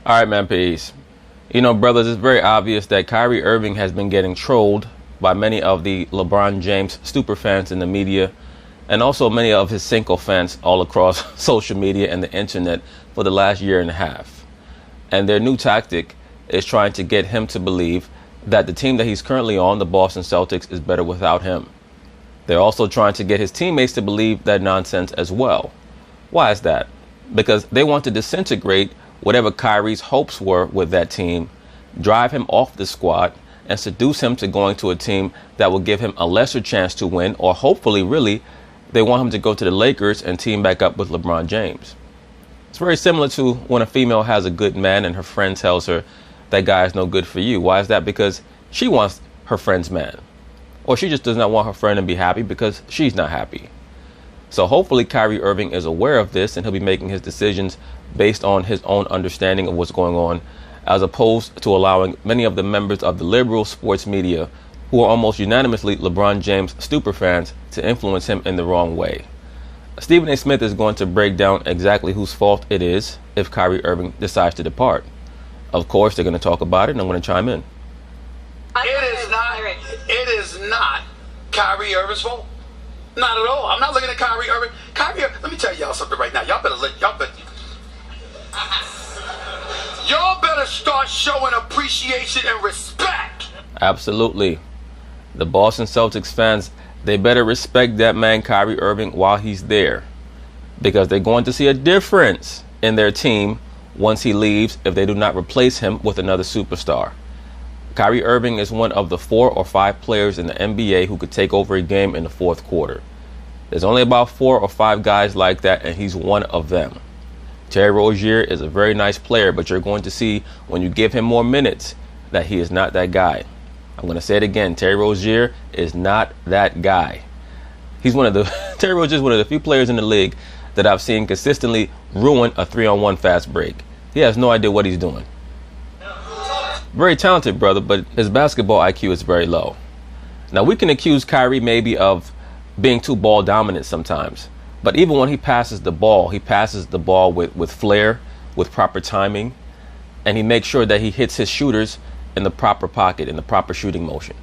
All right, man, peace. You know, brothers, it's very obvious that Kyrie Irving has been getting trolled by many of the LeBron James super fans in the media, and also many of his Cinco fans all across social media and the internet for the last year and a half. And their new tactic is trying to get him to believe that the team that he's currently on, the Boston Celtics, is better without him. They're also trying to get his teammates to believe that nonsense as well. Why is that? Because they want to disintegrate whatever Kyrie's hopes were with that team, drive him off the squad, and seduce him to going to a team that will give him a lesser chance to win, or hopefully, really, they want him to go to the Lakers and team back up with LeBron James. It's very similar to when a female has a good man and her friend tells her that guy is no good for you. Why is that? Because she wants her friend's man. Or she just does not want her friend to be happy because she's not happy. So hopefully Kyrie Irving is aware of this and he'll be making his decisions based on his own understanding of what's going on, as opposed to allowing many of the members of the liberal sports media, who are almost unanimously LeBron James super fans, to influence him in the wrong way. Stephen A. Smith is going to break down exactly whose fault it is if Kyrie Irving decides to depart. Of course, they're going to talk about it, and I'm going to chime in. It is not Kyrie Irving's fault. Not at all. I'm not looking at Kyrie Irving. Let me tell y'all something right now. Y'all better start showing appreciation and respect. Absolutely. The Boston Celtics fans, they better respect that man Kyrie Irving while he's there, because they're going to see a difference in their team once he leaves if they do not replace him with another superstar. Kyrie Irving is one of the 4 or 5 players in the NBA who could take over a game in the fourth quarter. There's only about 4 or 5 guys like that, and he's one of them. Terry Rozier is a very nice player, but you're going to see when you give him more minutes that he is not that guy. I'm going to say it again. Terry Rozier is not that guy. Terry Rozier is one of the few players in the league that I've seen consistently ruin a 3-on-1 fast break. He has no idea what he's doing. Very talented brother, but his basketball IQ is very low. Now, we can accuse Kyrie maybe of being too ball dominant sometimes, but even when he passes the ball with flair, with proper timing, and he makes sure that he hits his shooters in the proper pocket, in the proper shooting motion.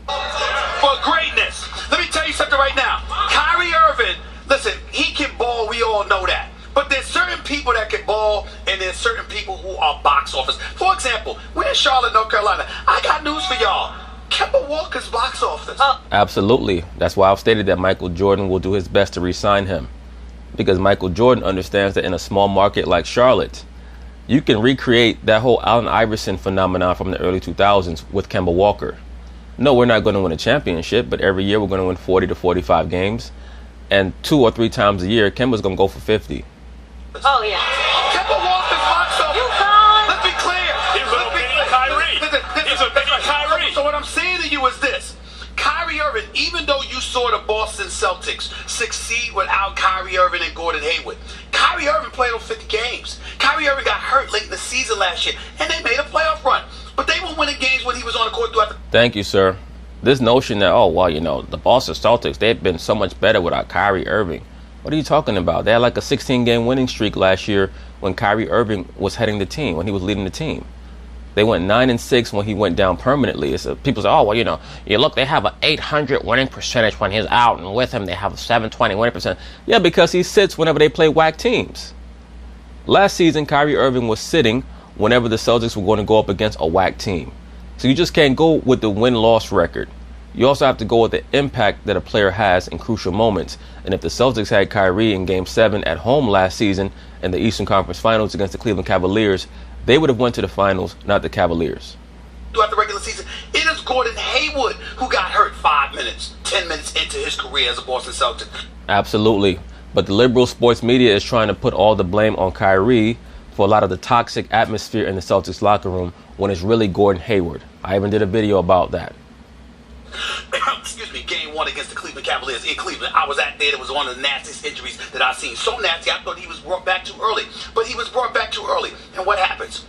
For greatness, let me tell you something right now. Kyrie Irving, listen, he can ball, we all know that. But there's certain people that can ball, and there's certain people who are box office. For example, we're in Charlotte, North Carolina. I got news for y'all. Kemba Walker's box office. Absolutely. That's why I've stated that Michael Jordan will do his best to re-sign him. Because Michael Jordan understands that in a small market like Charlotte, you can recreate that whole Allen Iverson phenomenon from the early 2000s with Kemba Walker. No, we're not going to win a championship, but every year we're going to win 40 to 45 games. And 2 or 3 times a year, Kemba's going to go for 50. Oh, yeah. Kemba Walker's box office. You gone. Let's be clear. He's a mini Kyrie. He's a mini Kyrie. So what I'm saying to you is this. Kyrie Irving, even though you saw the Boston Celtics succeed without Kyrie Irving and Gordon Hayward, Kyrie Irving played on 50 games. Kyrie Irving got hurt late in the season last year, and they made a playoff run. But they were winning games when he was on the court throughout the... Thank you, sir. This notion that, the Boston Celtics, they've been so much better without Kyrie Irving. What are you talking about? They had like a 16-game winning streak last year when Kyrie Irving was heading the team, when he was leading the team. They went 9-6 when he went down permanently. People say, you look, they have an 800 winning percentage when he's out, and with him they have a 720 winning percentage. Yeah, because he sits whenever they play whack teams. Last season, Kyrie Irving was sitting whenever the Celtics were going to go up against a whack team. So you just can't go with the win-loss record. You also have to go with the impact that a player has in crucial moments. And if the Celtics had Kyrie in Game 7 at home last season in the Eastern Conference Finals against the Cleveland Cavaliers, they would have went to the finals, not the Cavaliers. Throughout the regular season, it is Gordon Hayward who got hurt 5 minutes, 10 minutes into his career as a Boston Celtic. Absolutely. But the liberal sports media is trying to put all the blame on Kyrie for a lot of the toxic atmosphere in the Celtics locker room when it's really Gordon Hayward. I even did a video about that. Excuse me, Game 1 against the Cleveland Cavaliers in Cleveland. I was at there. It was one of the nastiest injuries that I've seen. So nasty, I thought he was brought back too early. But he was brought back too early. And what happens?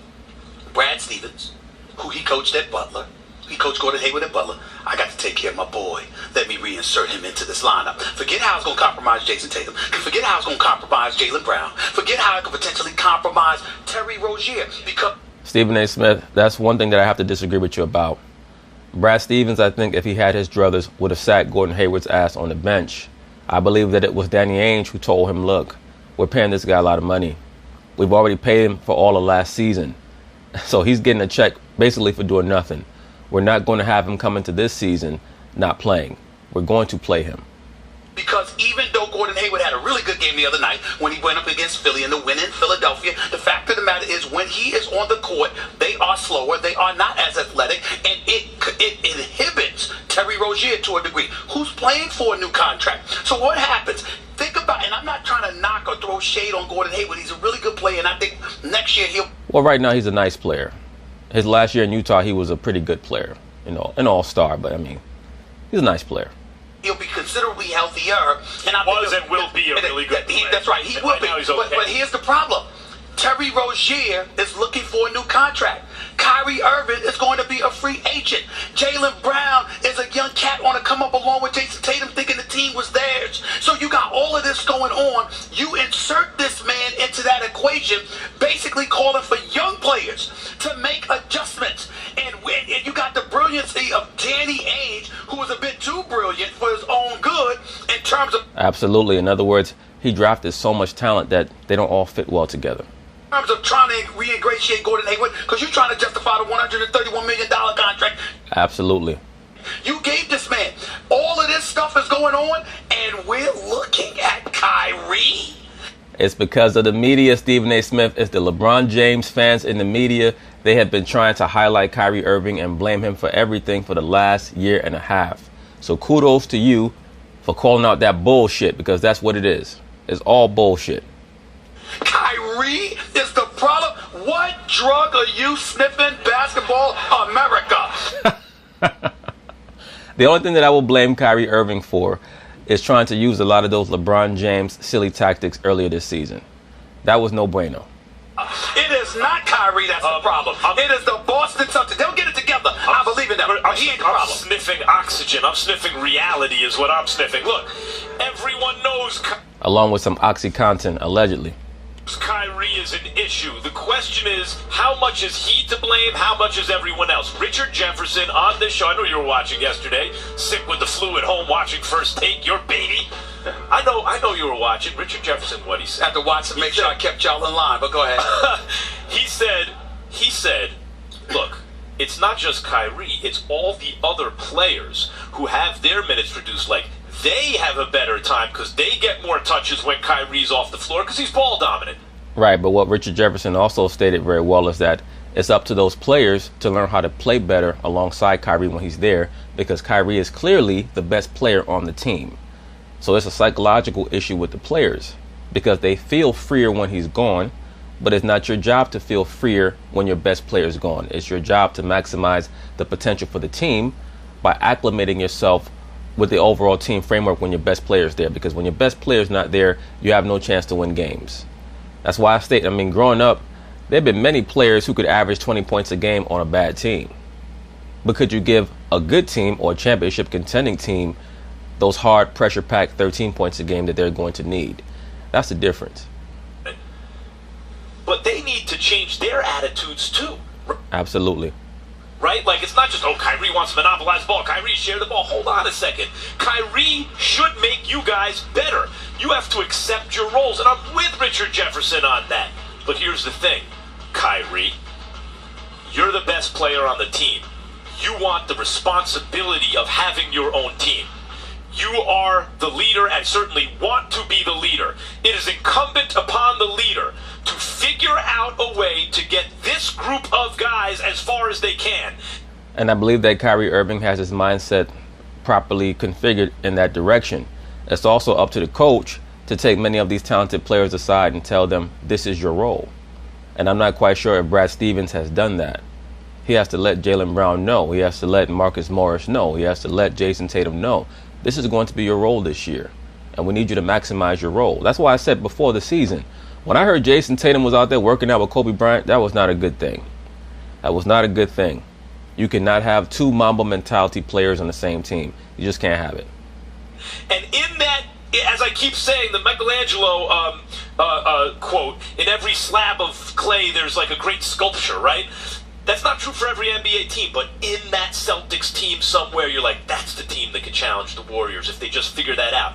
Brad Stevens, who he coached at Butler, he coached Gordon Hayward at Butler. I got to take care of my boy. Let me reinsert him into this lineup. Forget how it's going to compromise Jason Tatum. Forget how it's going to compromise Jaylen Brown. Forget how it could potentially compromise Terry Rozier. Because Stephen A. Smith, that's one thing that I have to disagree with you about. Brad Stevens, I think if he had his druthers, would have sat Gordon Hayward's ass on the bench. I believe that it was Danny Ainge who told him, look, we're paying this guy a lot of money. We've already paid him for all of last season. So he's getting a check basically for doing nothing. We're not going to have him come into this season not playing. We're going to play him. Because even though Gordon Hayward had a really good game the other night when he went up against Philly in the win in Philadelphia, the fact of the matter is when he is on the court, they are slower, they are not as athletic, and it inhibits Terry Rozier to a degree, who's playing for a new contract. So what happens? Think about, and I'm not trying to knock or throw shade on Gordon Hayward. He's a really good player, and I think next year he'll... Well, right now he's a nice player. His last year in Utah, he was a pretty good player. You know, an all-star, but I mean, he's a nice player. He'll be considerably healthier. And I was and will be a really good player. That's right, he will be. But here's the problem. Terry Rozier is looking for a new contract. Kyrie Irving is going to be a free agent. Jaylen Brown is a young cat on a come up along with Jason Tatum thinking the team was theirs. So you got all of this going on. You insert this man into that equation, basically calling for young players to make adjustments. And you got the brilliancy of Danny Ainge, who was a bit too brilliant for his own good in terms of... Absolutely. In other words, he drafted so much talent that they don't all fit well together. In terms of trying to re-ingratiate Gordon Hayward, because you're trying to justify the $131 million contract. Absolutely. You gave this man all of this stuff is going on, and we're looking at Kyrie. It's because of the media, Stephen A. Smith. It's the LeBron James fans in the media. They have been trying to highlight Kyrie Irving and blame him for everything for the last year and a half. So kudos to you for calling out that bullshit, because that's what it is. It's all bullshit. Kyrie is the problem. What drug are you sniffing, Basketball America? The only thing that I will blame Kyrie Irving for is trying to use a lot of those LeBron James silly tactics earlier this season. That was no bueno. It is not Kyrie that's the problem. It is the Boston Celtics. They'll get it together. I believe in them. But he ain't the problem. I'm sniffing oxygen. I'm sniffing reality is what I'm sniffing. Look, everyone knows... Along with some OxyContin, allegedly. Kyrie is an issue. The question is, how much is he to blame? How much is everyone else? Richard Jefferson on this show, I know you were watching yesterday, sick with the flu at home, watching First Take, your baby. I know you were watching. Richard Jefferson, what he said. I had to watch to make sure I kept y'all in line, but go ahead. He said, look, it's not just Kyrie, it's all the other players who have their minutes reduced. Like, they have a better time because they get more touches when Kyrie's off the floor because he's ball dominant. Right, but what Richard Jefferson also stated very well is that it's up to those players to learn how to play better alongside Kyrie when he's there, because Kyrie is clearly the best player on the team. So it's a psychological issue with the players because they feel freer when he's gone, but it's not your job to feel freer when your best player is gone. It's your job to maximize the potential for the team by acclimating yourself with the overall team framework when your best player is there, because when your best player is not there, you have no chance to win games. That's why growing up, there have been many players who could average 20 points a game on a bad team. But could you give a good team or a championship contending team those hard pressure-packed 13 points a game that they're going to need? That's the difference. But they need to change their attitudes too. Absolutely. Right? Like, it's not just, Kyrie wants to monopolize the ball. Kyrie share the ball. Hold on a second. Kyrie should make you guys better. You have to accept your roles. And I'm with Richard Jefferson on that. But here's the thing. Kyrie, you're the best player on the team. You want the responsibility of having your own team. You are the leader and certainly want to be the leader. It is incumbent upon the leader to figure out a way to get this group of guys as far as they can. And I believe that Kyrie Irving has his mindset properly configured in that direction. It's also up to the coach to take many of these talented players aside and tell them this is your role. And I'm not quite sure if Brad Stevens has done that. He has to let Jaylen Brown know. He has to let Marcus Morris know. He has to let Jason Tatum know. This is going to be your role this year, and we need you to maximize your role. That's why I said before the season, when I heard Jason Tatum was out there working out with Kobe Bryant, that was not a good thing. That was not a good thing. You cannot have two Mamba mentality players on the same team. You just can't have it. And in that, as I keep saying, the Michelangelo quote, in every slab of clay there's like a great sculpture, right? That's not true for every NBA team, but in that Celtics team somewhere, you're like, that's the team that can challenge the Warriors if they just figure that out.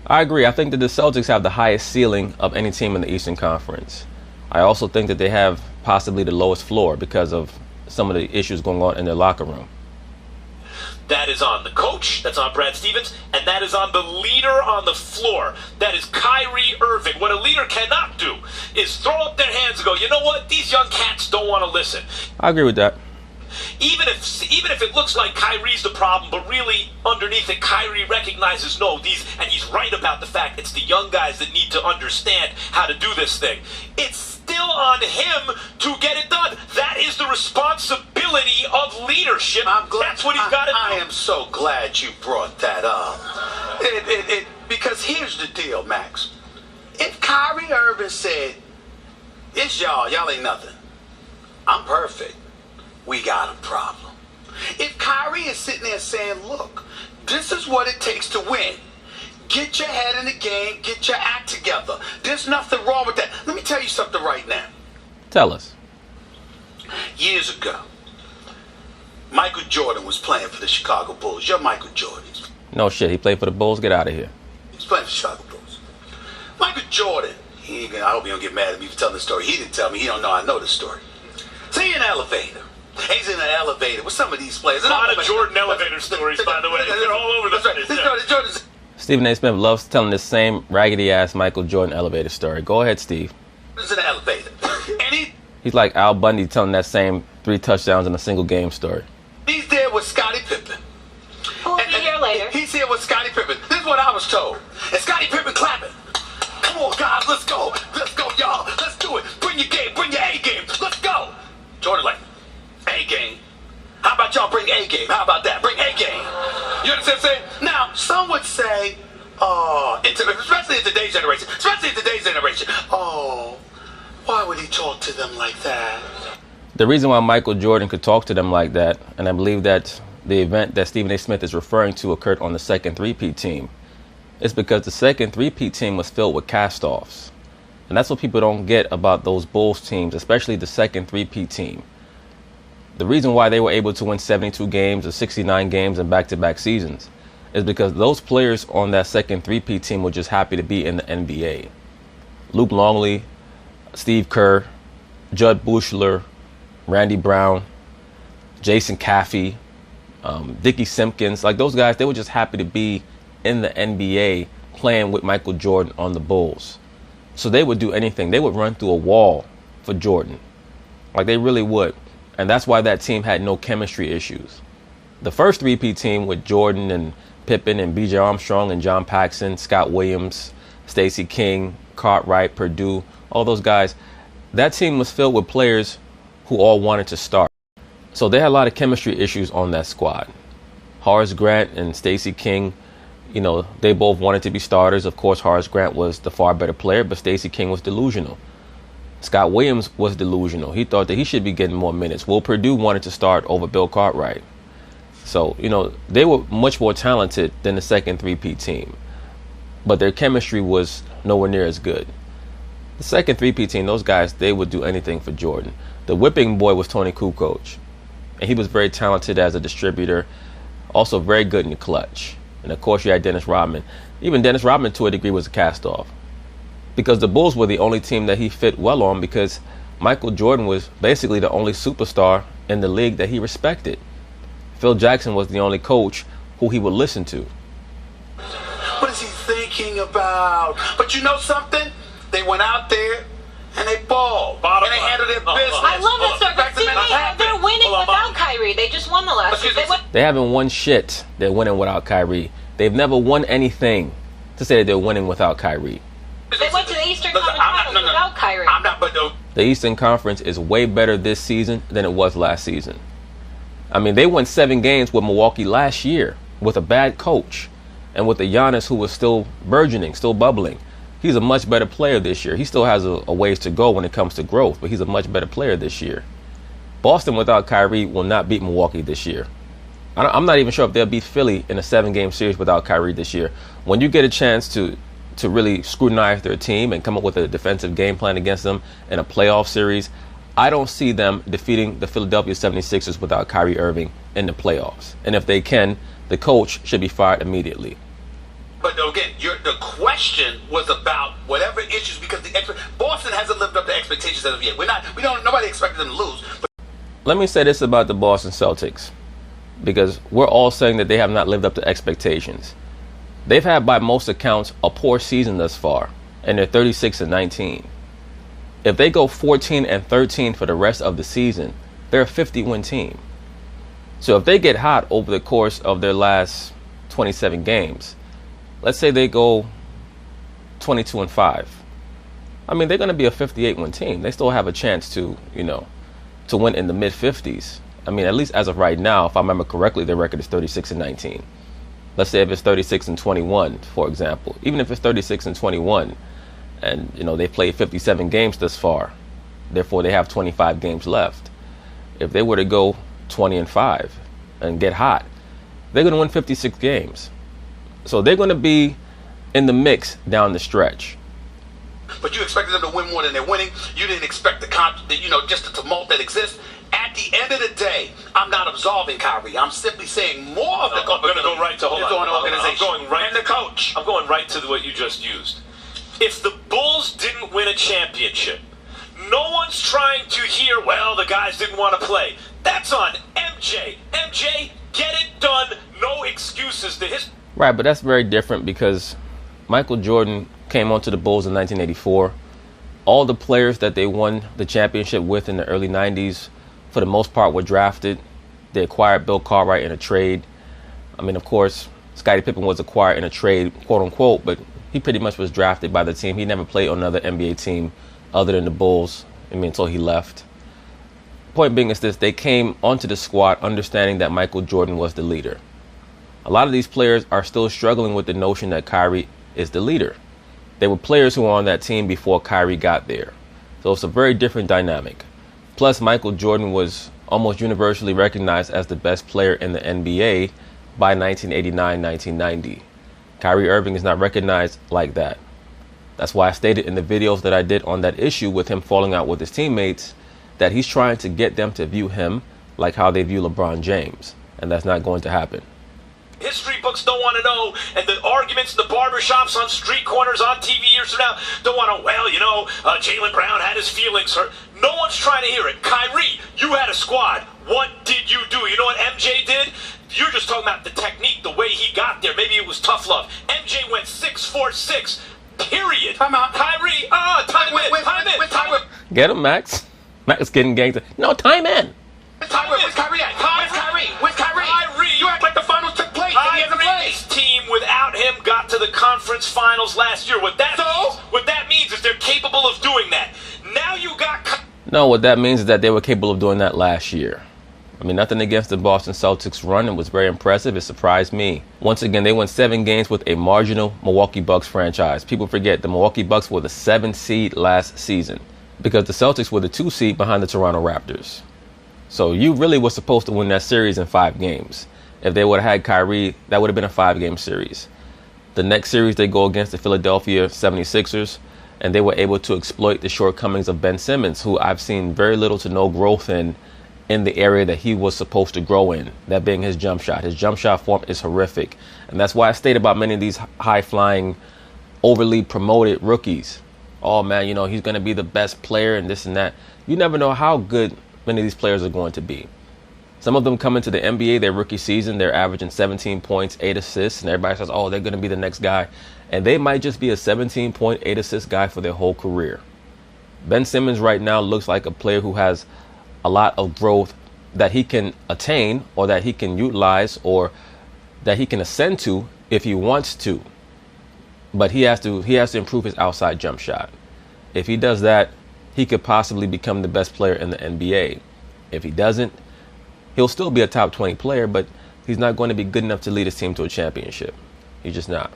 I agree. I think that the Celtics have the highest ceiling of any team in the Eastern Conference. I also think that they have possibly the lowest floor because of some of the issues going on in their locker room. That is on the coach, that's on Brad Stevens, and that is on the leader on the floor. That is Kyrie Irving. What a leader cannot do is throw up their hands and go, you know what, these young cats don't want to listen. I agree with that. Even if it looks like Kyrie's the problem, but really underneath it, Kyrie recognizes and he's right about the fact it's the young guys that need to understand how to do this thing. It's still on him to get it done. That is the responsibility of leadership. That's what he's got to do. I am so glad you brought that up. Because here's the deal, Max. If Kyrie Irving said, it's y'all ain't nothing, I'm perfect, we got a problem. If Kyrie is sitting there saying, look, this is what it takes to win. Get your head in the game, get your act together. There's nothing wrong with that. Let me tell you something right now. Tell us. Years ago, Michael Jordan was playing for the Chicago Bulls. You're Michael Jordan. No shit, he played for the Bulls. Get out of here. He's playing for the Chicago Bulls. I hope you don't get mad at me for telling the story. He didn't tell me. He don't know I know the story. So he's in an elevator. He's in an elevator with some of these players. A lot of Jordan elevator stories, by the way. They're all over the place. Stephen A. Smith loves telling this same raggedy-ass Michael Jordan elevator story. Go ahead, Steve. He's in an elevator. And he's like Al Bundy telling that same 3 touchdowns in a single game story. He's there with Scottie Pippen. Who will be here later. He's here with Scottie Pippen. This is what I was told. And Scottie Pippen clapping. Come on, guys, let's go. Let's go, y'all. Let's do it. Bring your game. Bring your A game. Let's go. Jordan like, A game. How about y'all bring A game? How about that? Bring A game. You understand what I'm saying? Now, some would say, especially in today's generation, why would he talk to them like that? The reason why Michael Jordan could talk to them like that, and I believe that the event that Stephen A. Smith is referring to occurred on the second three-peat team, is because the second three-peat team was filled with cast-offs. And that's what people don't get about those Bulls teams, especially the second three-peat team. The reason why they were able to win 72 games or 69 games in back-to-back seasons is because those players on that second three-peat team were just happy to be in the NBA. Luke Longley, Steve Kerr, Judd Buechler, Randy Brown, Jason Caffey, Dickie Simpkins, like those guys, they were just happy to be in the NBA playing with Michael Jordan on the Bulls. So they would do anything. They would run through a wall for Jordan. Like they really would. And that's why that team had no chemistry issues. The first three-peat team with Jordan and Pippen and B.J. Armstrong and John Paxson, Scott Williams, Stacey King, Cartwright, Perdue, all those guys, that team was filled with players who all wanted to start. So they had a lot of chemistry issues on that squad. Horace Grant and Stacey King, you know, they both wanted to be starters. Of course, Horace Grant was the far better player, but Stacey King was delusional. Scott Williams was delusional. He thought that he should be getting more minutes. Will Perdue wanted to start over Bill Cartwright. So, you know, they were much more talented than the second three-peat team. But their chemistry was nowhere near as good. The second three-peat team, those guys, they would do anything for Jordan. The whipping boy was Tony Kukoc. And he was very talented as a distributor. Also very good in the clutch. And of course you had Dennis Rodman. Even Dennis Rodman to a degree was a cast-off. Because the Bulls were the only team that he fit well on because Michael Jordan was basically the only superstar in the league that he respected. Phil Jackson was the only coach who he would listen to. What is he thinking about? But you know something? They went out there and they balled. And they handled their business. I love that story. But see, they're winning without Kyrie. They just won the last year. They haven't won shit. They're winning without Kyrie. They've never won anything to say that they're winning without Kyrie. They went to the Eastern Conference Finals without Kyrie. The Eastern Conference is way better this season than it was last season. I mean, they won 7 games with Milwaukee last year with a bad coach and with a Giannis who was still burgeoning, still bubbling. He's a much better player this year. He still has a ways to go when it comes to growth, but he's a much better player this year. Boston without Kyrie will not beat Milwaukee this year. I'm not even sure if they'll beat Philly in a 7-game series without Kyrie this year. When you get a chance to really scrutinize their team and come up with a defensive game plan against them in a playoff series, I don't see them defeating the Philadelphia 76ers without Kyrie Irving in the playoffs. And if they can, the coach should be fired immediately. But again, the question was about whatever issues, because Boston hasn't lived up to expectations as of yet. Nobody expected them to lose. But let me say this about the Boston Celtics, because we're all saying that they have not lived up to expectations. They've had, by most accounts, a poor season thus far, and they're 36-19. If they go 14-13 for the rest of the season, they're a 50-win team. So if they get hot over the course of their last 27 games, let's say they go 22-5. I mean, they're going to be a 58-win team. They still have a chance to win in the mid-50s. I mean, at least as of right now, if I remember correctly, their record is 36-19. Let's say if it's 36-21, for example. Even if it's 36-21, and they've played 57 games thus far, therefore they have 25 games left. If they were to go 20-5 and get hot, they're going to win 56 games. So they're going to be in the mix down the stretch. But you expected them to win more than they're winning. You didn't expect just the tumult that exists. At the end of the day, I'm not absolving Kyrie. I'm simply saying more of the I'm going to go right to organization and the coach. I'm going right to what you just used. If the Bulls didn't win a championship, no one's trying to hear, well, the guys didn't want to play. That's on MJ. MJ, get it done. No excuses to his... Right, but that's very different because Michael Jordan came onto the Bulls in 1984. All the players that they won the championship with in the early 90s, for the most part, were drafted. They acquired Bill Cartwright in a trade. I mean, of course, Scottie Pippen was acquired in a trade, quote unquote, but he pretty much was drafted by the team. He never played on another NBA team other than the Bulls, until he left. Point being is this: they came onto the squad understanding that Michael Jordan was the leader. A lot of these players are still struggling with the notion that Kyrie is the leader. They were players who were on that team before Kyrie got there. So it's a very different dynamic. Plus, Michael Jordan was almost universally recognized as the best player in the NBA by 1989-1990. Kyrie Irving is not recognized like that. That's why I stated in the videos that I did on that issue with him falling out with his teammates that he's trying to get them to view him like how they view LeBron James. And that's not going to happen. History books don't want to know, and the arguments in the barbershops on street corners on TV years from now don't want to, Jaylen Brown had his feelings hurt. No one's trying to hear it. Kyrie, you had a squad. What did you do? You know what MJ did? You're just talking about the technique, the way he got there. Maybe it was tough love. MJ went 6-4-6, period. Time out. Kyrie, time in. Get him, Max. Max getting gangster. No, time in. Where's Kyrie at? Where's Kyrie? You act like the finals took place and he hasn't played. This team without him got to the conference finals last year. What that means is they're capable of doing that. Now you got... No, what that means is that they were capable of doing that last year. I mean, nothing against the Boston Celtics run. It was very impressive. It surprised me. Once again, they won 7 games with a marginal Milwaukee Bucks franchise. People forget the Milwaukee Bucks were the 7th seed last season because the Celtics were the 2 seed behind the Toronto Raptors. So you really were supposed to win that series in 5 games. If they would have had Kyrie, that would have been a 5-game series. The next series, they go against the Philadelphia 76ers, and they were able to exploit the shortcomings of Ben Simmons, who I've seen very little to no growth in the area that he was supposed to grow in, that being his jump shot. His jump shot form is horrific. And that's why I state about many of these high-flying, overly promoted rookies. Oh, man, he's going to be the best player and this and that. You never know how good many of these players are going to be. Some of them come into the NBA, their rookie season, they're averaging 17 points, 8 assists, and everybody says, oh, they're going to be the next guy. And they might just be a 17-point, 8 assist guy for their whole career. Ben Simmons right now looks like a player who has a lot of growth that he can attain or that he can utilize or that he can ascend to if he wants to. But he has to improve his outside jump shot. If he does that, he could possibly become the best player in the NBA. If he doesn't, he'll still be a top 20 player, but he's not going to be good enough to lead his team to a championship. He's just not.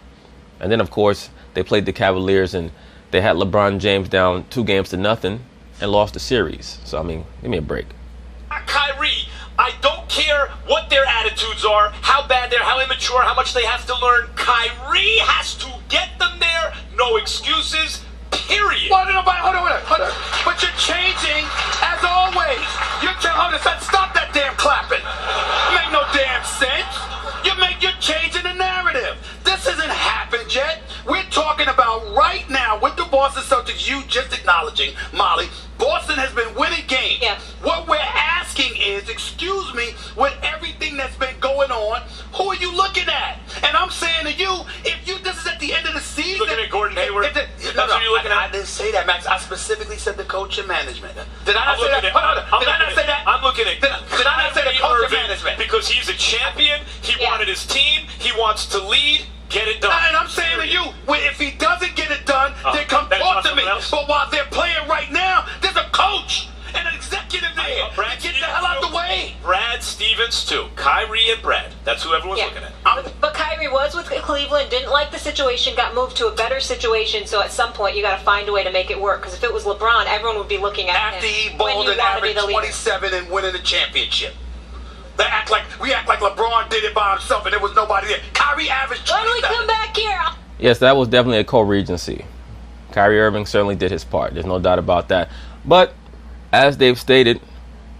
And then, of course, they played the Cavaliers, and they had LeBron James down 2-0 and lost the series. So, I mean, give me a break. I don't care what their attitudes are, how bad they're, how immature, how much they have to learn. Kyrie has to get them there. No excuses. Period. Well, hold on. But you're changing as always. Hold on, stop that damn clapping. Make no damn sense. You're changing the narrative. This hasn't happened yet. We're talking about right now with the Boston Celtics. You just acknowledging, Molly, Boston has been winning games. Yeah. What we're asking is, excuse me, with everything that's been going on, who are you looking at? And I'm saying to you, this is at the end of the season. Looking at Gordon Hayward? That's what you're looking at? I didn't say that, Max. I specifically said the coach and management. Did I not say that? Did I not say that? I'm looking at Did I not say the coach and management? Because he's a champion. He wanted his team. He wants to lead. Get it done. And I'm saying to you, if he doesn't get it done, then come talk to me. But while they're playing right now, there's a coach and an executive there. Get the hell out the way. Brad Stevens, too. Kyrie and Brad. That's who everyone's looking at. But Kyrie was with Cleveland, didn't like the situation, got moved to a better situation, so at some point you got to find a way to make it work. Because if it was LeBron, everyone would be looking at after him. He balled and averaged 27 and winning the championship. We act like LeBron did it by himself and there was nobody there. Kyrie averaged 27. When we come back here. Yes, that was definitely a co-regency. Kyrie Irving certainly did his part. There's no doubt about that. But as they've stated,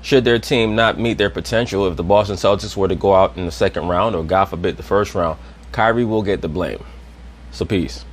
should their team not meet their potential, if the Boston Celtics were to go out in the second round or, God forbid, the first round, Kyrie will get the blame. So peace.